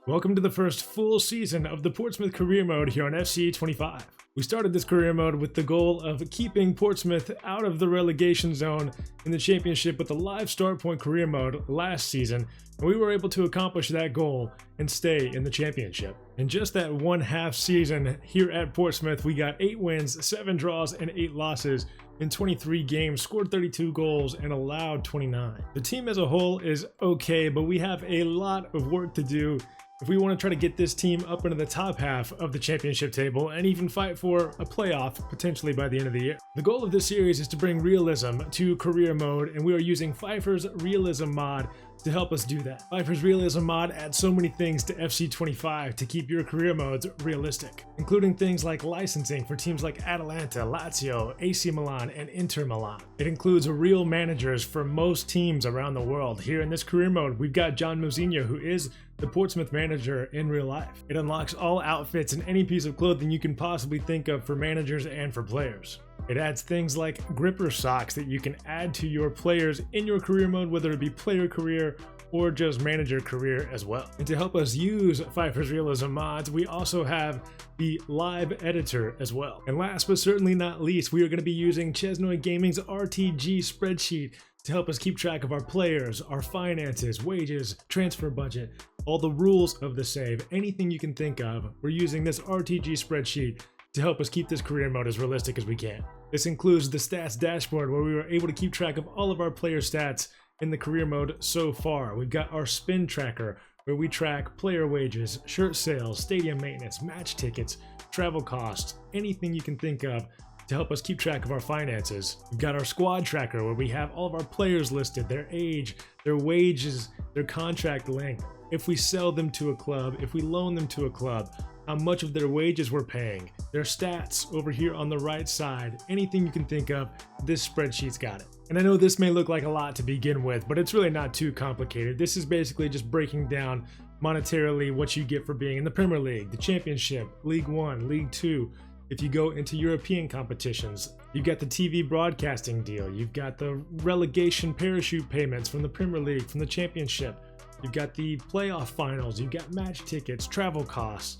Welcome to the first full season of the Portsmouth career mode here on FC 25. We started this career mode with the goal of keeping Portsmouth out of the relegation zone in the championship with the live start point career mode last season, and we were able to accomplish that goal and stay in the championship. In just that one half season here at Portsmouth, we got 8 wins, 7 draws, and 8 losses in 23 games, scored 32 goals, and allowed 29. The team as a whole is okay, but we have a lot of work to do if we want to try to get this team up into the top half of the championship table and even fight for a playoff potentially by the end of the year. The goal of this series is to bring realism to career mode, and we are using Pfeiffer's realism mod to help us do that. Pfeiffer's realism mod adds so many things to FC 25 to keep your career modes realistic, including things like licensing for teams like Atalanta, Lazio, AC Milan, and Inter Milan. It includes real managers for most teams around the world. Here in this career mode, we've got John Mozinho, who is the Portsmouth manager in real life. It unlocks all outfits and any piece of clothing you can possibly think of for managers and for players. It adds things like gripper socks that you can add to your players in your career mode, whether it be player career or just manager career as well. And to help us use Pfeiffer's Realism mods, we also have the live editor as well. And last but certainly not least, we are going to be using Chesnoy Gaming's RTG spreadsheet to help us keep track of our players, our finances, wages, transfer budget, all the rules of the save, anything you can think of. We're using this RTG spreadsheet to help us keep this career mode as realistic as we can. This includes the stats dashboard, where we were able to keep track of all of our player stats in the career mode so far. We've got our spin tracker, where we track player wages, shirt sales, stadium maintenance, match tickets, travel costs, anything you can think of to help us keep track of our finances. We've got our squad tracker, where we have all of our players listed, their age, their wages, their contract length, if we sell them to a club, if we loan them to a club, how much of their wages we're paying, their stats over here on the right side, anything you can think of, this spreadsheet's got it. And I know this may look like a lot to begin with, but it's really not too complicated. This is basically just breaking down monetarily what you get for being in the Premier League, the Championship, League One, League Two. If you go into European competitions, you've got the TV broadcasting deal, you've got the relegation parachute payments from the Premier League, from the Championship, you've got the playoff finals, you've got match tickets, travel costs,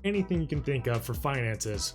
anything you can think of for finances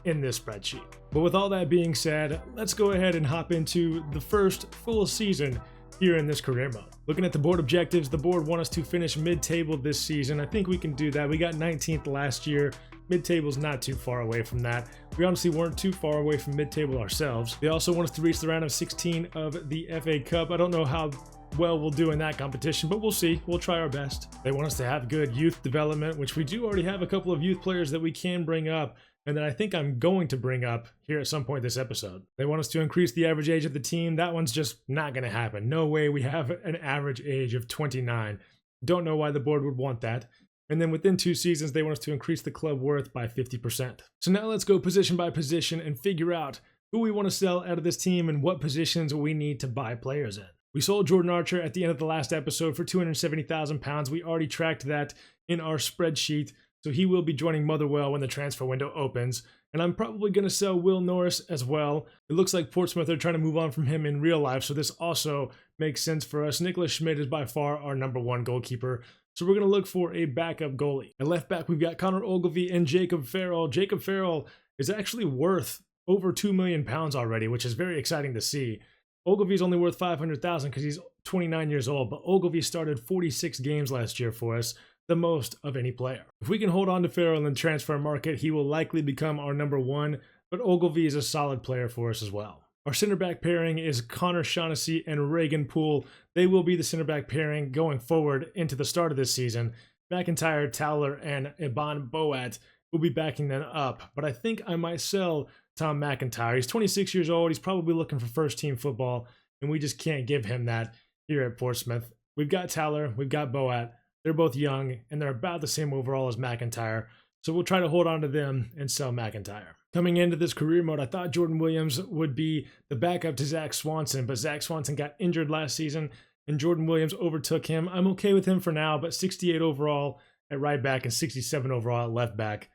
in this spreadsheet. But with all that being said, let's go ahead and hop into the first full season here in this career mode. Looking at the board objectives, the board want us to finish mid-table this season. I think we can do that. We got 19th last year. Mid-table's not too far away from that. We honestly weren't too far away from mid-table ourselves. They also want us to reach the round of 16 of the FA Cup. I don't know how well we'll do in that competition, but we'll see. We'll try our best. They want us to have good youth development, which we do already have a couple of youth players that we can bring up, and that I think I'm going to bring up here at some point this episode. They want us to increase the average age of the team. That one's just not going to happen. No way we have an average age of 29. Don't know why the board would want that. And then within 2 seasons, they want us to increase the club worth by 50%. So now let's go position by position and figure out who we want to sell out of this team and what positions we need to buy players in. We sold Jordan Archer at the end of the last episode for £270,000. We already tracked that in our spreadsheet, so he will be joining Motherwell when the transfer window opens. And I'm probably going to sell Will Norris as well. It looks like Portsmouth are trying to move on from him in real life, so this also makes sense for us. Nicholas Schmidt is by far our #1 goalkeeper, so we're going to look for a backup goalie. At left back, we've got Connor Ogilvie and Jacob Farrell. Jacob Farrell is actually worth over £2 million already, which is very exciting to see. Ogilvie's only worth $500,000 because he's 29 years old, but Ogilvie started 46 games last year for us, the most of any player. If we can hold on to Farrell in the transfer market, he will likely become our #1, but Ogilvie is a solid player for us as well. Our center back pairing is Connor Shaughnessy and Reagan Poole. They will be the center back pairing going forward into the start of this season. McIntyre, Towler, and Iban Boat will be backing them up, but I think I might sell Tom McIntyre. He's 26 years old. He's probably looking for first team football, and we just can't give him that here at Portsmouth. We've got Towler, we've got Boat. They're both young, and they're about the same overall as McIntyre, so we'll try to hold on to them and sell McIntyre. Coming into this career mode, I thought Jordan Williams would be the backup to Zach Swanson, but Zach Swanson got injured last season, and Jordan Williams overtook him. I'm okay with him for now, but 68 overall at right back and 67 overall at left back.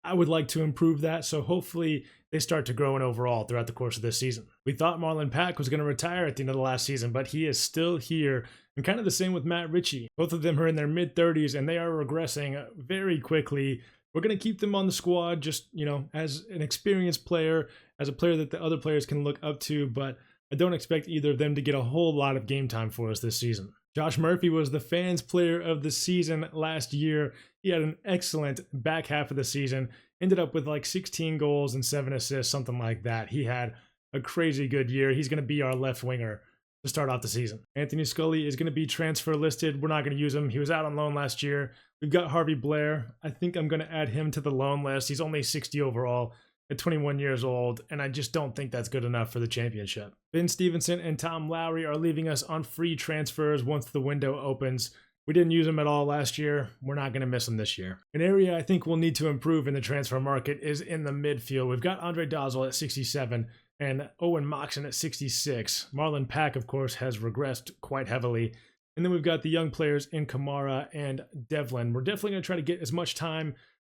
I would like to improve that, so hopefully they start to grow in overall throughout the course of this season. We thought Marlon Pack was going to retire at the end of the last season, but he is still here And kind of the same with Matt Ritchie. Both of them are in their mid-30s and they are regressing very quickly. We're going to keep them on the squad just, as an experienced player, as a player that the other players can look up to, but I don't expect either of them to get a whole lot of game time for us this season. Josh Murphy was the fans player of the season last year. He had an excellent back half of the season, ended up with like 16 goals and 7 assists, something like that. He had a crazy good year. He's going to be our left winger to start off the season. Anthony Scully is going to be transfer listed. We're not going to use him. He was out on loan last year. We've got Harvey Blair. I think I'm going to add him to the loan list. He's only 60 overall at 21 years old, and I just don't think that's good enough for the championship. Ben Stevenson and Tom Lowry are leaving us on free transfers once the window opens. We didn't use them at all last year. We're not going to miss them this year. An area I think we'll need to improve in the transfer market is in the midfield. We've got Andre Dazzle at 67 and Owen Moxon at 66. Marlon Pack, of course, has regressed quite heavily. And then we've got the young players in Kamara and Devlin. We're definitely going to try to get as much time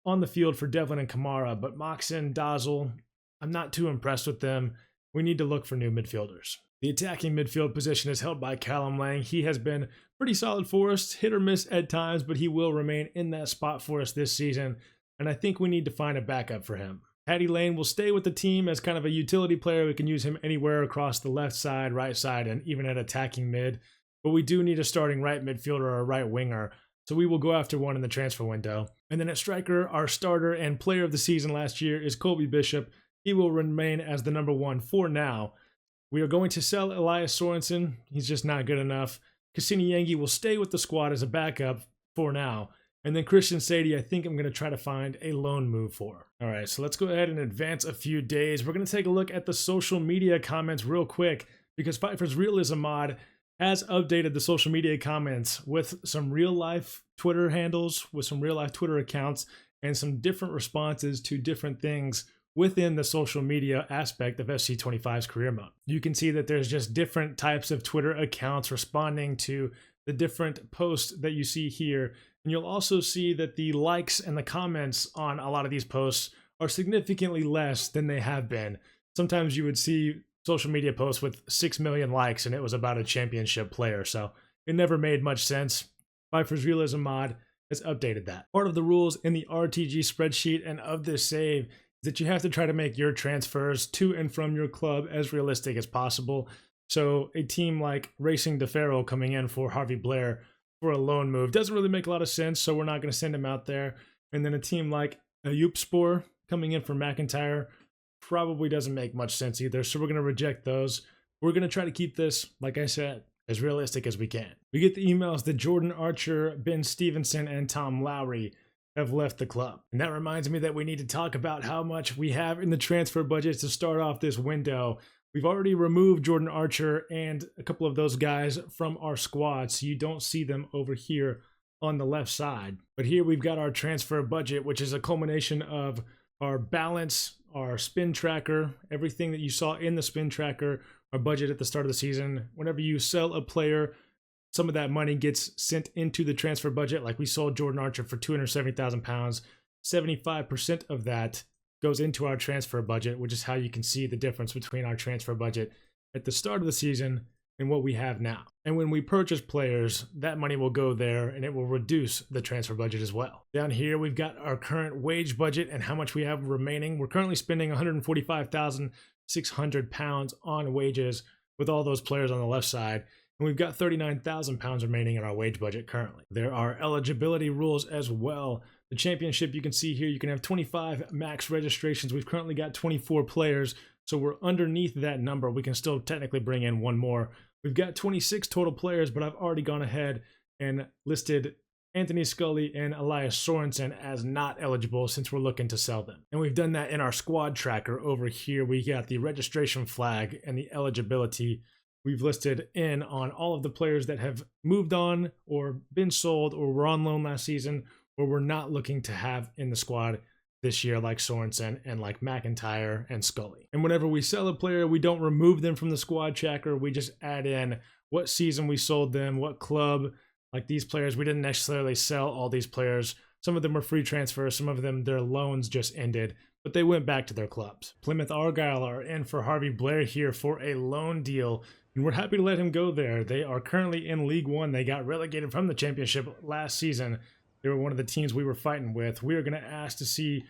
on the field for Devlin and Kamara, but Moxon, Dazzle, I'm not too impressed with them. We need to look for new midfielders. The attacking midfield position is held by Callum Lang. He has been pretty solid for us, hit or miss at times, but he will remain in that spot for us this season, and I think we need to find a backup for him. Paddy Lane will stay with the team as kind of a utility player. We can use him anywhere across the left side, right side, and even at attacking mid, but we do need a starting right midfielder or a right winger, so we will go after one in the transfer window. And then at striker, our starter and player of the season last year is Colby Bishop. He will remain as the number one for now. We are going to sell Elias Sorensen. He's just not good enough. Cassini Yengi will stay with the squad as a backup for now. And then Christian Sadie, I think I'm going to try to find a loan move for. All right, so let's go ahead and advance a few days. We're going to take a look at the social media comments real quick because Pfeiffer's Realism mod has updated the social media comments with some real-life Twitter handles, with some real-life Twitter accounts, and some different responses to different things within the social media aspect of FC25's career mode. You can see that there's just different types of Twitter accounts responding to the different posts that you see here. And you'll also see that the likes and the comments on a lot of these posts are significantly less than they have been. Sometimes you would see social media posts with 6 million likes and it was about a championship player, so it never made much sense. Pfeiffer's Realism mod has updated that. Part of the rules in the RTG spreadsheet and of this save is that you have to try to make your transfers to and from your club as realistic as possible. So a team like Racing DeFaro coming in for Harvey Blair for a loan move doesn't really make a lot of sense, so we're not going to send him out there. And then a team like Ayupspor coming in for McIntyre probably doesn't make much sense either, so we're going to reject those. We're going to try to keep this, like I said, as realistic as we can. We get the emails that Jordan Archer, Ben Stevenson, and Tom Lowry have left the club. And that reminds me that we need to talk about how much we have in the transfer budget to start off this window. We've already removed Jordan Archer and a couple of those guys from our squad, so you don't see them over here on the left side. But here we've got our transfer budget, which is a culmination of our balance, our spin tracker, everything that you saw in the spin tracker, our budget at the start of the season. Whenever you sell a player, some of that money gets sent into the transfer budget. Like we sold Jordan Archer for £270,000. 75% of that goes into our transfer budget, which is how you can see the difference between our transfer budget at the start of the season and what we have now. And when we purchase players, that money will go there and it will reduce the transfer budget as well. Down here, we've got our current wage budget and how much we have remaining. We're currently spending £145,600 on wages with all those players on the left side. And we've got £39,000 remaining in our wage budget currently. There are eligibility rules as well. The championship, you can see here, you can have 25 max registrations. We've currently got 24 players, so we're underneath that number. We can still technically bring in one more. We've got 26 total players, but I've already gone ahead and listed Anthony Scully and Elias Sorensen as not eligible since we're looking to sell them. And we've done that in our squad tracker over here. We got the registration flag and the eligibility. We've listed in on all of the players that have moved on or been sold or were on loan last season or we're not looking to have in the squad this year, like Sorensen and like McIntyre and Scully. And whenever we sell a player, we don't remove them from the squad tracker. We just add in what season we sold them, what club. Like these players, we didn't necessarily sell all these players, Some of them were free transfers, some of them their loans just ended, but they went back to their clubs. Plymouth Argyle are in for Harvey Blair here for a loan deal, and we're happy to let him go there. They are currently in League One. They got relegated from the championship last season. They were one of the teams we were fighting with. We are going to ask to see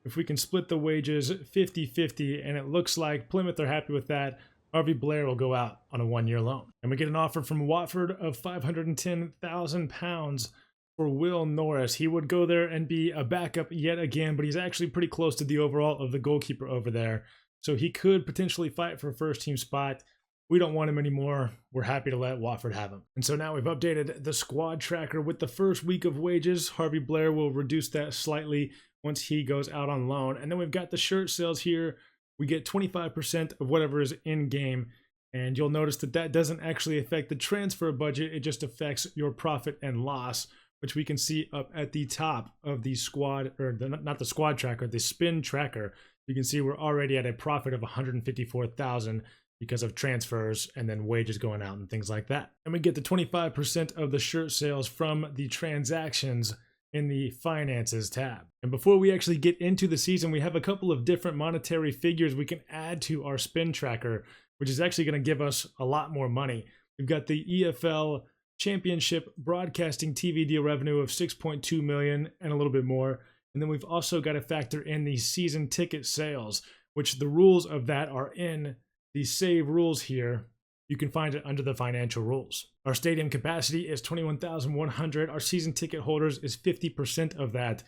if we can split the wages 50-50, and it looks like Plymouth are happy with that. Harvey Blair will go out on a 1-year loan. And we get an offer from Watford of £510,000 for Will Norris. He would go there and be a backup yet again, but he's actually pretty close to the overall of the goalkeeper over there. So he could potentially fight for a first-team spot. We don't want him anymore. We're happy to let Watford have him. And so now we've updated the squad tracker with the first week of wages. Harvey Blair will reduce that slightly once he goes out on loan. And then we've got the shirt sales here. We get 25% of whatever is in game. And you'll notice that that doesn't actually affect the transfer budget. It just affects your profit and loss, which we can see up at the top of the squad, or not the squad tracker, the spin tracker. You can see we're already at a profit of $154,000 because of transfers and then wages going out and things like that. And we get the 25% of the shirt sales from the transactions in the finances tab. And before we actually get into the season, we have a couple of different monetary figures we can add to our spin tracker, which is actually going to give us a lot more money. We've got the EFL Championship broadcasting TV deal revenue of $6.2 million and a little bit more. And then we've also got to factor in the season ticket sales, which the rules of that are in the save rules here. You can find it under the financial rules. Our stadium capacity is 21,100. Our season ticket holders is 50% of that.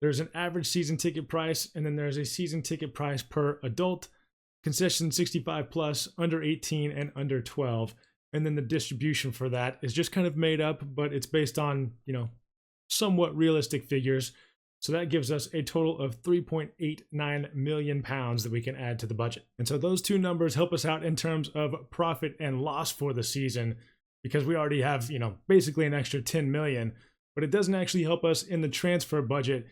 There's an average season ticket price, and then there's a season ticket price per adult, concession 65 plus, under 18, and under 12. And then the distribution for that is just kind of made up, but it's based on, somewhat realistic figures. So that gives us a total of £3.89 million that we can add to the budget. And so those two numbers help us out in terms of profit and loss for the season, because we already have, basically an extra 10 million, but it doesn't actually help us in the transfer budget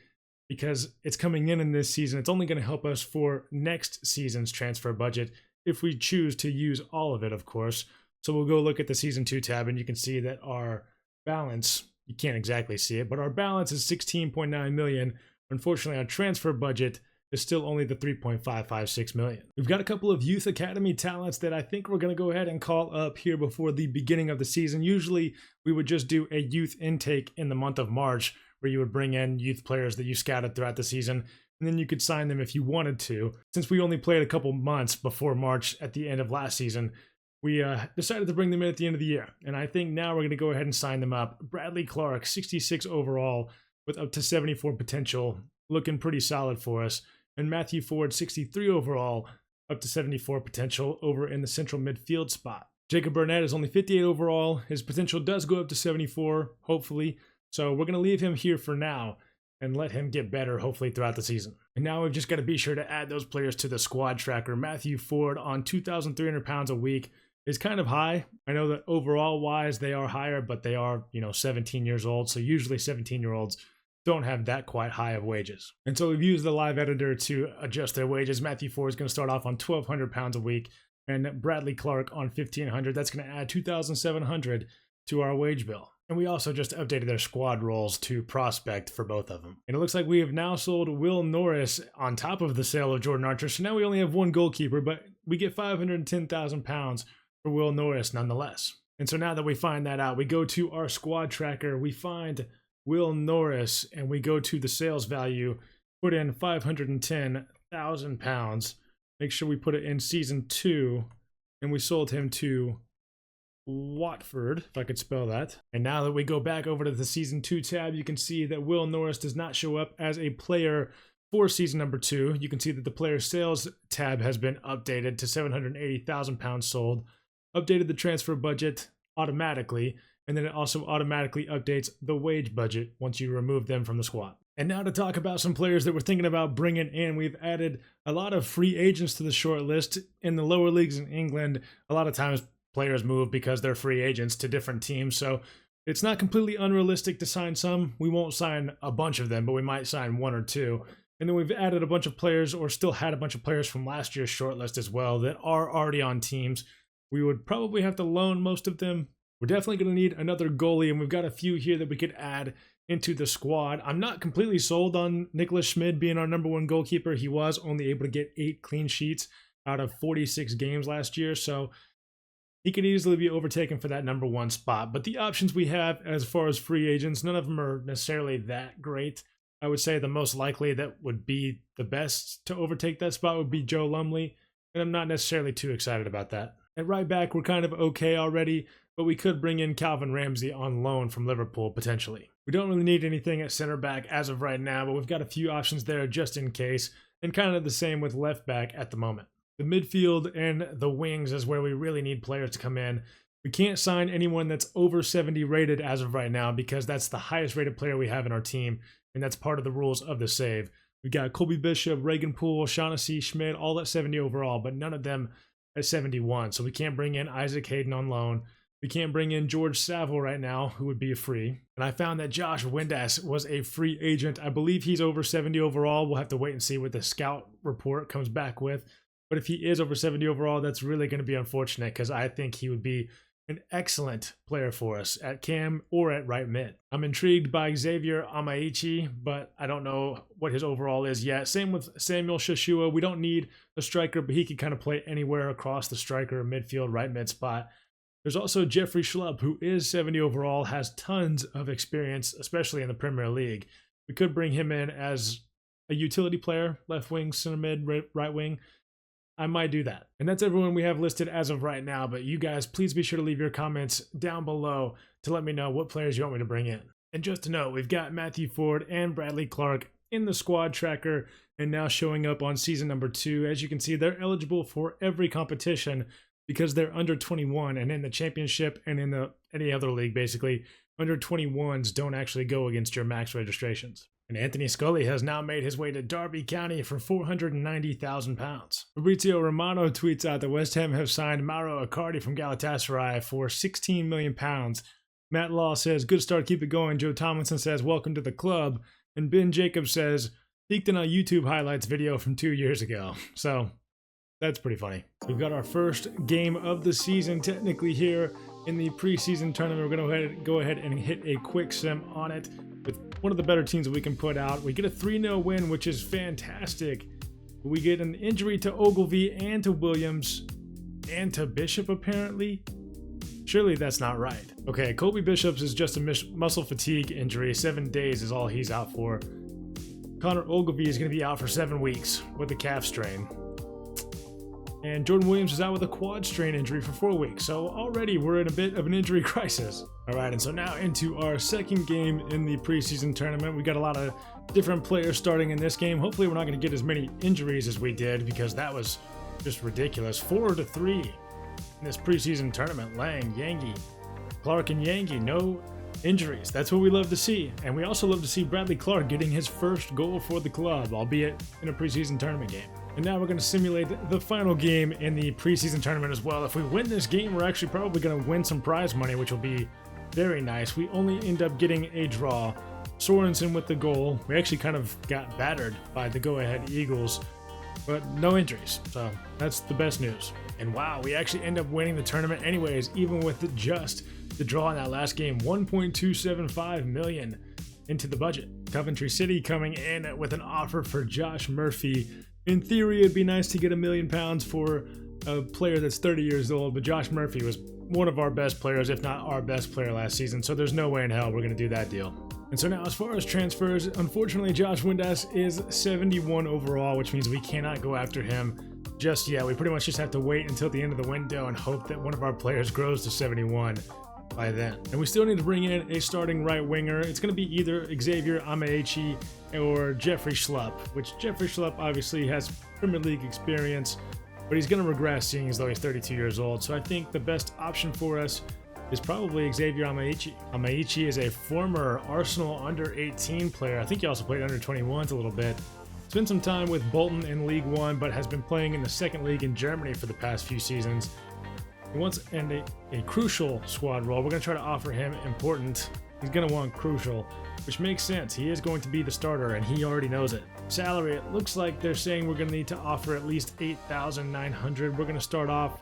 because it's coming in this season. It's only going to help us for next season's transfer budget if we choose to use all of it, of course. So we'll go look at the season 2 tab, and you can see that our balance, you can't exactly see it, but our balance is 16.9 million. Unfortunately, our transfer budget is still only the 3.556 million. We've got a couple of youth academy talents that I think we're going to go ahead and call up here before the beginning of the season. Usually we would just do a youth intake in the month of March, where you would bring in youth players that you scouted throughout the season, and then you could sign them if you wanted to. Since we only played a couple months before March at the end of last season, we decided to bring them in at the end of the year, and I think now we're going to go ahead and sign them up. Bradley Clark, 66 overall, with up to 74 potential, looking pretty solid for us. And Matthew Ford, 63 overall, up to 74 potential, over in the central midfield spot. Jacob Burnett is only 58 overall. His potential does go up to 74, hopefully. So we're going to leave him here for now and let him get better, hopefully, throughout the season. And now we've just got to be sure to add those players to the squad tracker. Matthew Ford on 2,300 pounds a week is kind of high. I know that overall wise they are higher, but they are, 17 years old. So usually 17-year-olds don't have that quite high of wages. And so we've used the live editor to adjust their wages. Matthew Ford is going to start off on 1,200 pounds a week, and Bradley Clark on 1,500. That's going to add 2,700 to our wage bill. And we also just updated their squad roles to prospect for both of them. And it looks like we have now sold Will Norris on top of the sale of Jordan Archer. So now we only have one goalkeeper, but we get £510,000 for Will Norris nonetheless. And so now that we find that out, we go to our squad tracker, we find Will Norris, and we go to the sales value, put in £510,000, make sure we put it in season 2, and we sold him to Watford, if I could spell that. And now that we go back over to the season 2 tab, you can see that Will Norris does not show up as a player for season number 2. You can see that the player sales tab has been updated to £780,000 sold. Updated the transfer budget automatically, and then it also automatically updates the wage budget once you remove them from the squad. And now to talk about some players that we're thinking about bringing in. We've added a lot of free agents to the short list. In the lower leagues in England, a lot of times players move because they're free agents to different teams, so it's not completely unrealistic to sign some. We won't sign a bunch of them, but we might sign 1 or 2. And then we've added a bunch of players, or still had a bunch of players from last year's shortlist as well, that are already on teams. We would probably have to loan most of them. We're definitely going to need another goalie, and we've got a few here that we could add into the squad. I'm not completely sold on Nicholas Schmid being our #1 goalkeeper. He was only able to get 8 clean sheets out of 46 games last year, so he could easily be overtaken for that #1 spot. But the options we have as far as free agents, none of them are necessarily that great. I would say the most likely that would be the best to overtake that spot would be Joe Lumley, and I'm not necessarily too excited about that. At right back, we're kind of okay already, but we could bring in Calvin Ramsey on loan from Liverpool potentially. We don't really need anything at center back as of right now, but we've got a few options there just in case, and kind of the same with left back at the moment. The midfield and the wings is where we really need players to come in. We can't sign anyone that's over 70 rated as of right now because that's the highest rated player we have in our team, and that's part of the rules of the save. We got Colby Bishop, Reagan Poole, Shaughnessy, Schmidt, all at 70 overall, but none of them at 71. So we can't bring in Isaac Hayden on loan. We can't bring in George Saville right now, who would be a free. And I found that Josh Windass was a free agent. I believe he's over 70 overall. We'll have to wait and see what the scout report comes back with. But if he is over 70 overall, that's really going to be unfortunate because I think he would be an excellent player for us at cam or at right mid. I'm intrigued by Xavier Amaichi, but I don't know what his overall is yet. Same with Samuel Shashua. We don't need a striker, but he could kind of play anywhere across the striker, midfield, right mid spot. There's also Jeffrey Schlupp, who is 70 overall, has tons of experience, especially in the Premier League. We could bring him in as a utility player, left wing, center mid, right wing. I might do that. And that's everyone we have listed as of right now, but you guys, please be sure to leave your comments down below to let me know what players you want me to bring in. And just to note, we've got Matthew Ford and Bradley Clark in the squad tracker and now showing up on season #2. As you can see, they're eligible for every competition because they're under 21, and in the championship and in any other league, basically, under 21s don't actually go against your max registrations. And Anthony Scully has now made his way to Derby County for £490,000. Fabrizio Romano tweets out that West Ham have signed Mauro Icardi from Galatasaray for £16 million. Matt Law says, good start, keep it going. Joe Tomlinson says, welcome to the club. And Ben Jacobs says, peeked in a YouTube highlights video from 2 years ago. So that's pretty funny. We've got our first game of the season technically here in the preseason tournament. We're going to go ahead and hit a quick sim on it with one of the better teams that we can put out. We get a 3-0 win, which is fantastic. We get an injury to Ogilvy and to Williams and to Bishop, apparently. Surely that's not right. Okay, Colby Bishop's is just a muscle fatigue injury. 7 days is all he's out for. Connor Ogilvy is going to be out for 7 weeks with a calf strain. And Jordan Williams is out with a quad strain injury for 4 weeks. So already we're in a bit of an injury crisis. All right, and so now into our second game in the preseason tournament. We got a lot of different players starting in this game. Hopefully we're not going to get as many injuries as we did because that was just ridiculous. 4-3 in this preseason tournament. Lang, Yangi, Clark, and Yangi, no injuries. That's what we love to see. And we also love to see Bradley Clark getting his first goal for the club, albeit in a preseason tournament game. And now we're going to simulate the final game in the preseason tournament as well. If we win this game, we're actually probably going to win some prize money, which will be very nice. We only end up getting a draw. Sorensen with the goal. We actually kind of got battered by the go-ahead Eagles, but no injuries. So that's the best news. And wow, we actually end up winning the tournament anyways, even with just the draw in that last game. 1.275 million into the budget. Coventry City coming in with an offer for Josh Murphy. In theory, it'd be nice to get £1 million for a player that's 30 years old, but Josh Murphy was one of our best players, if not our best player last season, so there's no way in hell we're going to do that deal. And so now, as far as transfers, unfortunately, Josh Windass is 71 overall, which means we cannot go after him just yet. We pretty much just have to wait until the end of the window and hope that one of our players grows to 71 by then. And we still need to bring in a starting right winger. It's going to be either Xavier Amaichi or Jeffrey Schlupp, which Jeffrey Schlupp obviously has Premier League experience, but he's going to regress seeing as though he's 32 years old. So I think the best option for us is probably Xavier Amaichi. Amaichi is a former Arsenal under-18 player. I think he also played under-21s a little bit. Spent some time with Bolton in League One, but has been playing in the second league in Germany for the past few seasons. He wants a crucial squad role. We're going to try to offer him important. He's going to want crucial, which makes sense. He is going to be the starter, and he already knows it. Salary, it looks like they're saying we're going to need to offer at least $8,900. We're going to start off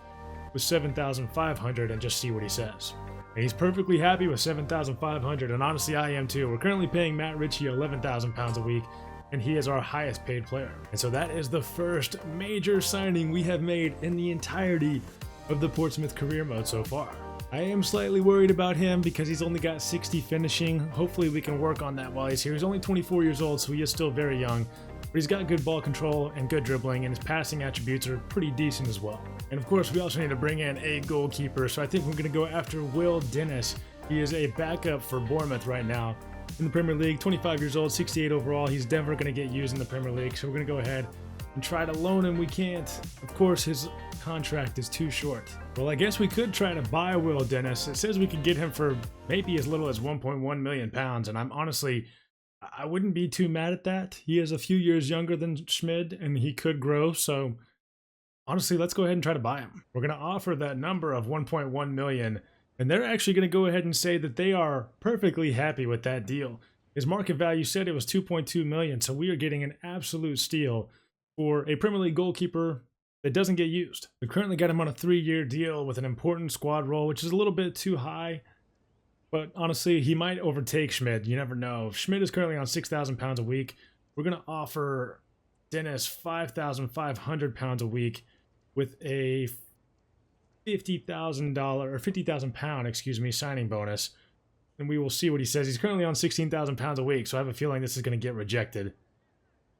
with $7,500 and just see what he says. And he's perfectly happy with 7,500, and honestly I am too. We're currently paying Matt Ritchie 11,000 pounds a week, and he is our highest paid player. And so that is the first major signing we have made in the entirety of the Portsmouth career mode so far. I am slightly worried about him because he's only got 60 finishing. Hopefully we can work on that while he's here. He's only 24 years old, so he is still very young, but he's got good ball control and good dribbling, and his passing attributes are pretty decent as well. And of course, we also need to bring in a goalkeeper, so I think we're going to go after Will Dennis. He is a backup for Bournemouth right now in the Premier League, 25 years old, 68 overall. He's never going to get used in the Premier League, so we're going to go ahead and try to loan him. We can't. Of course, his contract is too short. Well, I guess we could try to buy Will Dennis. It says we could get him for maybe as little as 1.1 million pounds, and I wouldn't be too mad at that. He is a few years younger than Schmid, and he could grow, so honestly, let's go ahead and try to buy him. We're going to offer that number of 1.1 million, and they're actually going to go ahead and say that they are perfectly happy with that deal. His market value said it was 2.2 million, so we are getting an absolute steal for a Premier League goalkeeper that doesn't get used. We currently got him on a 3-year deal with an important squad role, which is a little bit too high, but honestly, he might overtake Schmid. You never know. Schmid is currently on 6,000 pounds a week. We're going to offer Dennis 5,500 pounds a week with a $50,000 or 50,000 pound, signing bonus. And we will see what he says. He's currently on 16,000 pounds a week, so I have a feeling this is going to get rejected.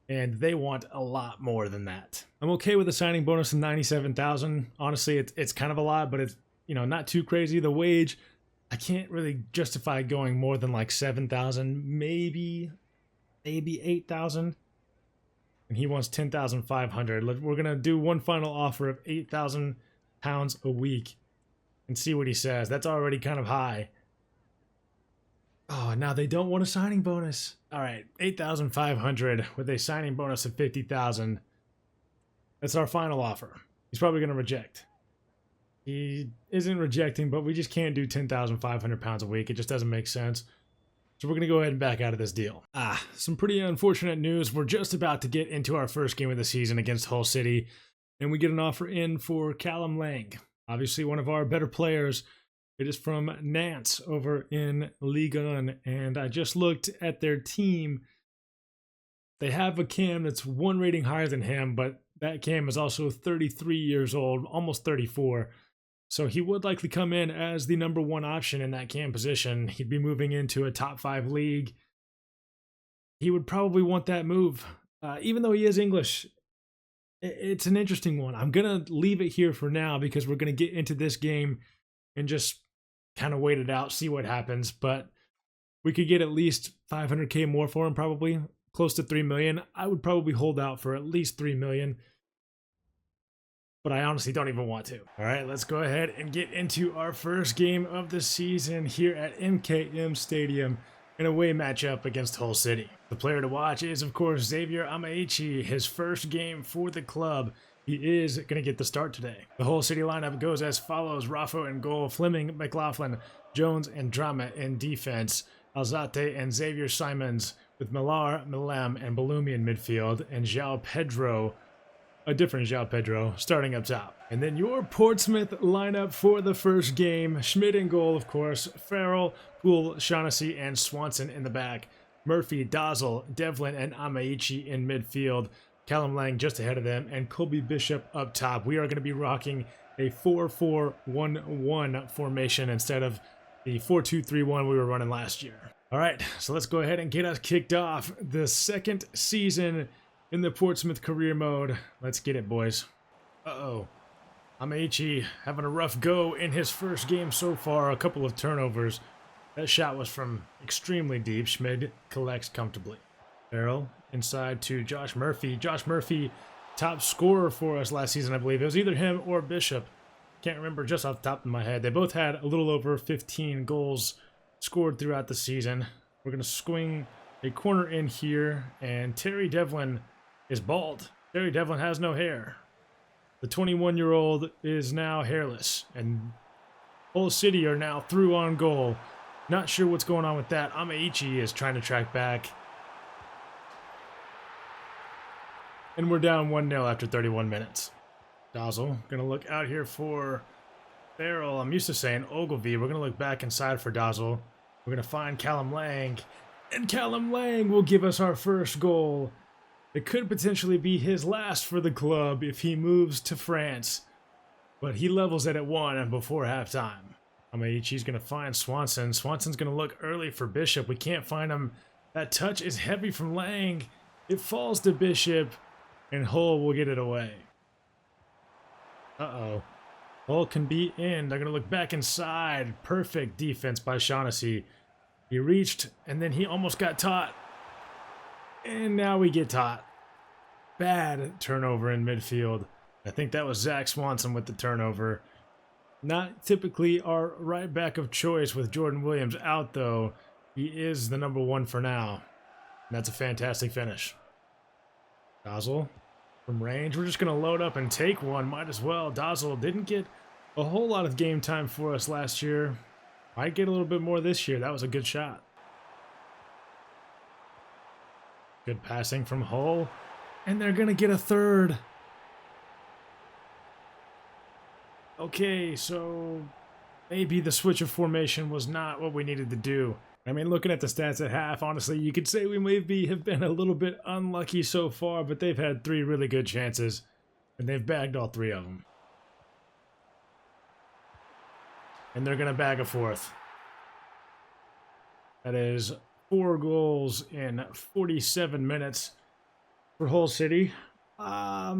And they want a lot more than that. I'm okay with a signing bonus of 97,000. Honestly, it's kind of a lot, but it's, not too crazy. The wage, I can't really justify going more than like 7,000, maybe 8,000. And he wants 10,500. We're going to do one final offer of 8,000 pounds a week and see what he says. That's already kind of high. Oh, now they don't want a signing bonus. All right, 8,500 with a signing bonus of 50,000. That's our final offer. He's probably going to reject. He isn't rejecting, but we just can't do 10,500 pounds a week. It just doesn't make sense. So we're going to go ahead and back out of this deal. Some pretty unfortunate news. We're just about to get into our first game of the season against Hull City, and we get an offer in for Callum Lang. Obviously one of our better players. It is from Nantes over in Ligue 1, and I just looked at their team. They have a cam that's one rating higher than him, but that cam is also 33 years old, almost 34. So he would likely come in as the number one option in that cam position. He'd be moving into a top 5 league. He would probably want that move, even though he is English. It's an interesting one. I'm going to leave it here for now because we're going to get into this game and just kind of wait it out, see what happens. But we could get at least 500K more for him, probably close to 3 million. I would probably hold out for at least 3 million, but I honestly don't even want to. All right, let's go ahead and get into our first game of the season here at MKM Stadium, an away matchup against Hull City. The player to watch is, of course, Xavier Amaichi, his first game for the club. He is going to get the start today. The Hull City lineup goes as follows. Raffo in goal, Fleming, McLaughlin, Jones, and Drama in defense, Alzate and Xavier Simons, with Millar, Milem, and Balumi in midfield, and João Pedro, a different João Pedro, starting up top. And then your Portsmouth lineup for the first game. Schmid in goal, of course, Farrell, Poole, Shaughnessy, and Swanson in the back. Murphy, Dazzle, Devlin, and Amaichi in midfield. Callum Lang just ahead of them, and Colby Bishop up top. We are going to be rocking a 4-4-1-1 formation instead of the 4-2-3-1 we were running last year. All right, so let's go ahead and get us kicked off. The second season in the Portsmouth career mode. Let's get it, boys. Uh-oh. Amaichi having a rough go in his first game so far. A couple of turnovers. That shot was from extremely deep. Schmid collects comfortably. Farrell inside to Josh Murphy. Josh Murphy, top scorer for us last season, I believe. It was either him or Bishop. Can't remember just off the top of my head. They both had a little over 15 goals scored throughout the season. We're going to swing a corner in here, and Terry Devlin is bald. Terry Devlin has no hair. The 21-year-old is now hairless, and Hull City are now through on goal. Not sure what's going on with that. Amaichi is trying to track back. And we're down 1-0 after 31 minutes. Dazzle going to look out here for Farrell, I'm used to saying Ogilvy. We're going to look back inside for Dazzle. We're going to find Callum Lang. And Callum Lang will give us our first goal. It could potentially be his last for the club if he moves to France. But he levels it at 1 before halftime. Amaichi's going to find Swanson. Swanson's going to look early for Bishop. We can't find him. That touch is heavy from Lang. It falls to Bishop. And Hull will get it away. Uh-oh. Hull can be in. They're going to look back inside. Perfect defense by Shaughnessy. He reached, and then he almost got taught. And now we get taught. Bad turnover in midfield. I think that was Zach Swanson with the turnover. Not typically our right back of choice with Jordan Williams out, though. He is the number 1 for now. And that's a fantastic finish. Dazzle from range. We're just going to load up and take one. Might as well. Dazzle didn't get a whole lot of game time for us last year. Might get a little bit more this year. That was a good shot. Good passing from Hull. And they're going to get a third. Okay, so maybe the switch of formation was not what we needed to do. I mean, looking at the stats at half, honestly, you could say we maybe have been a little bit unlucky so far, but they've had 3 really good chances, and they've bagged all 3 of them. And they're going to bag a 4th. That is 4 goals in 47 minutes for Hull City. I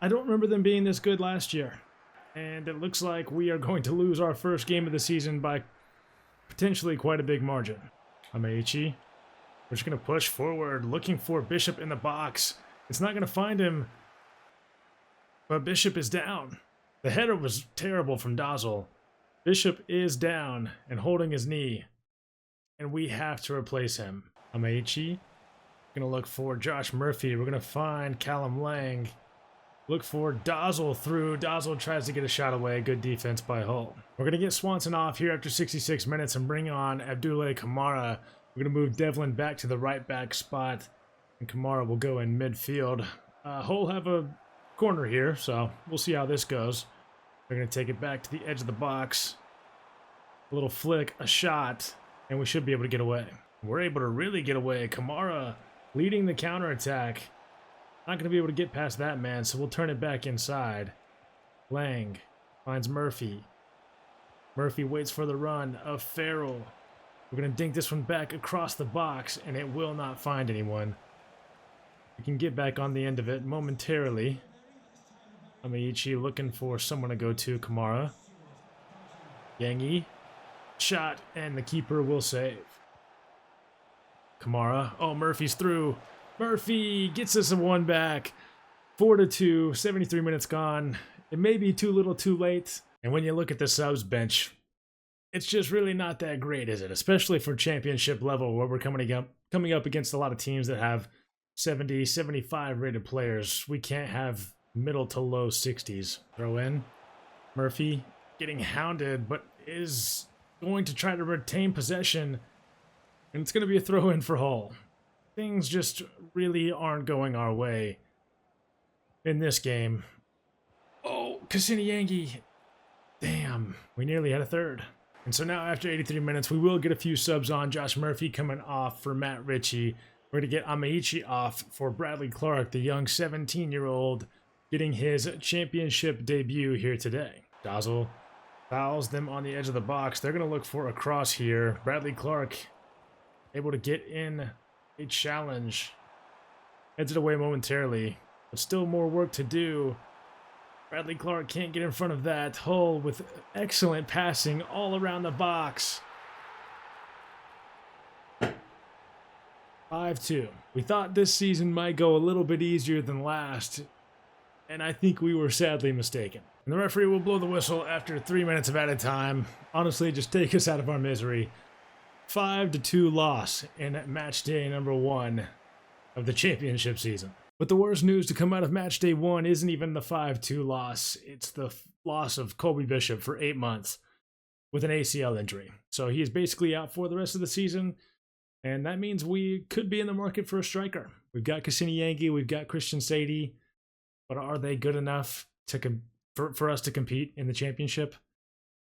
don't remember them being this good last year. And it looks like we are going to lose our first game of the season by potentially quite a big margin. Amaichi. We're just going to push forward, looking for Bishop in the box. It's not going to find him. But Bishop is down. The header was terrible from Dazzle. Bishop is down and holding his knee. And we have to replace him. Amaichi. Going to look for Josh Murphy. We're going to find Callum Lang. Look for Dazzle through. Dazzle tries to get a shot away. Good defense by Hull. We're going to get Swanson off here after 66 minutes and bring on Abdoulaye Kamara. We're going to move Devlin back to the right back spot. And Kamara will go in midfield. Hull have a corner here, so we'll see how this goes. They're going to take it back to the edge of the box. A little flick, a shot, and we should be able to get away. We're able to really get away. Kamara leading the counterattack. Not going to be able to get past that man, so we'll turn it back inside. Lang finds Murphy. Murphy waits for the run of Farrell. We're going to dink this one back across the box, and it will not find anyone. We can get back on the end of it momentarily. Amaichi looking for someone to go to. Kamara. Yangi. Shot, and the keeper will save. Kamara. Oh, Murphy's through. Murphy gets us a 1 back. 4-2, 73 minutes gone. It may be too little too late. And when you look at the subs bench, it's just really not that great, is it? Especially for championship level where we're coming up against a lot of teams that have 70, 75 rated players. We can't have middle to low 60s. Throw in. Murphy getting hounded, but is going to try to retain possession. And it's going to be a throw in for Hull. Things just really aren't going our way in this game. Oh, Kasiniyangi. Damn, we nearly had a third. And so now after 83 minutes, we will get a few subs on. Josh Murphy coming off for Matt Ritchie. We're going to get Amaichi off for Bradley Clark, the young 17-year-old, getting his championship debut here today. Dazzle fouls them on the edge of the box. They're going to look for a cross here. Bradley Clark able to get in a challenge. Heads it away momentarily, but still more work to do. Bradley Clark can't get in front of that. Hull with excellent passing all around the box. 5-2. We thought this season might go a little bit easier than last, and I think we were sadly mistaken. And the referee will blow the whistle after 3 minutes of added time. Honestly, just take us out of our misery. 5-2 loss in match day number 1 of the championship season. But the worst news to come out of match day 1 isn't even the 5-2 loss. It's the loss of Colby Bishop for 8 months with an ACL injury. So he is basically out for the rest of the season. And that means we could be in the market for a striker. We've got Kasiniyangi, we've got Christian Sadie. But are they good enough to for us to compete in the championship?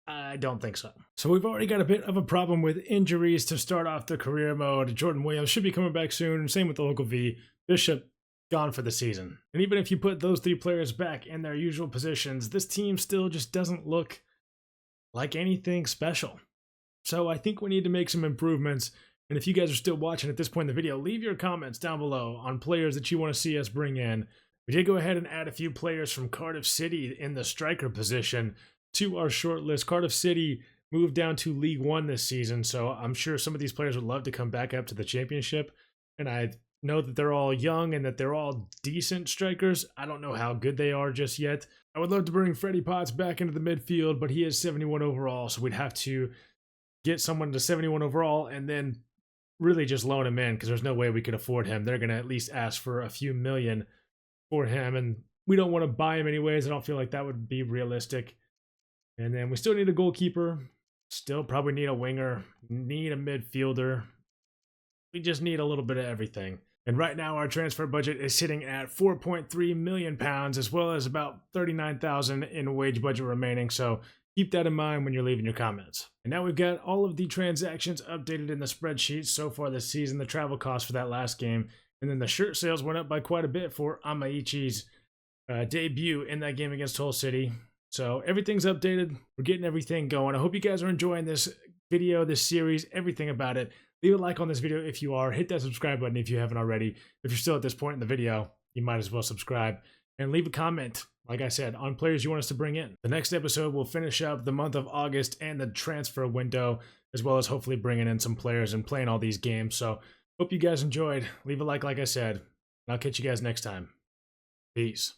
I don't think so. So we've already got a bit of a problem with injuries to start off the career mode. Jordan Williams should be coming back soon. Same with the local V. Bishop gone for the season. And even if you put those three players back in their usual positions, this team still just doesn't look like anything special. So I think we need to make some improvements. And if you guys are still watching at this point in the video, leave your comments down below on players that you want to see us bring in. We did go ahead and add a few players from Cardiff City in the striker position to our short list. Cardiff City moved down to League One this season, so I'm sure some of these players would love to come back up to the championship. And I know that they're all young and that they're all decent strikers. I don't know how good they are just yet. I would love to bring Freddie Potts back into the midfield, but he is 71 overall, so we'd have to get someone to 71 overall and then really just loan him in because there's no way we could afford him. They're going to at least ask for a few million for him, and we don't want to buy him anyways. I don't feel like that would be realistic. And then we still need a goalkeeper, still probably need a winger, need a midfielder. We just need a little bit of everything. And right now our transfer budget is sitting at £4.3 million, as well as about $39,000 in wage budget remaining. So keep that in mind when you're leaving your comments. And now we've got all of the transactions updated in the spreadsheet so far this season, the travel costs for that last game. And then the shirt sales went up by quite a bit for Amaichi's debut in that game against Hull City. So everything's updated. We're getting everything going. I hope you guys are enjoying this video, this series, everything about it. Leave a like on this video if you are. Hit that subscribe button if you haven't already. If you're still at this point in the video, you might as well subscribe. And leave a comment, like I said, on players you want us to bring in. The next episode will finish up the month of August and the transfer window, as well as hopefully bringing in some players and playing all these games. So hope you guys enjoyed. Leave a like I said. And I'll catch you guys next time. Peace.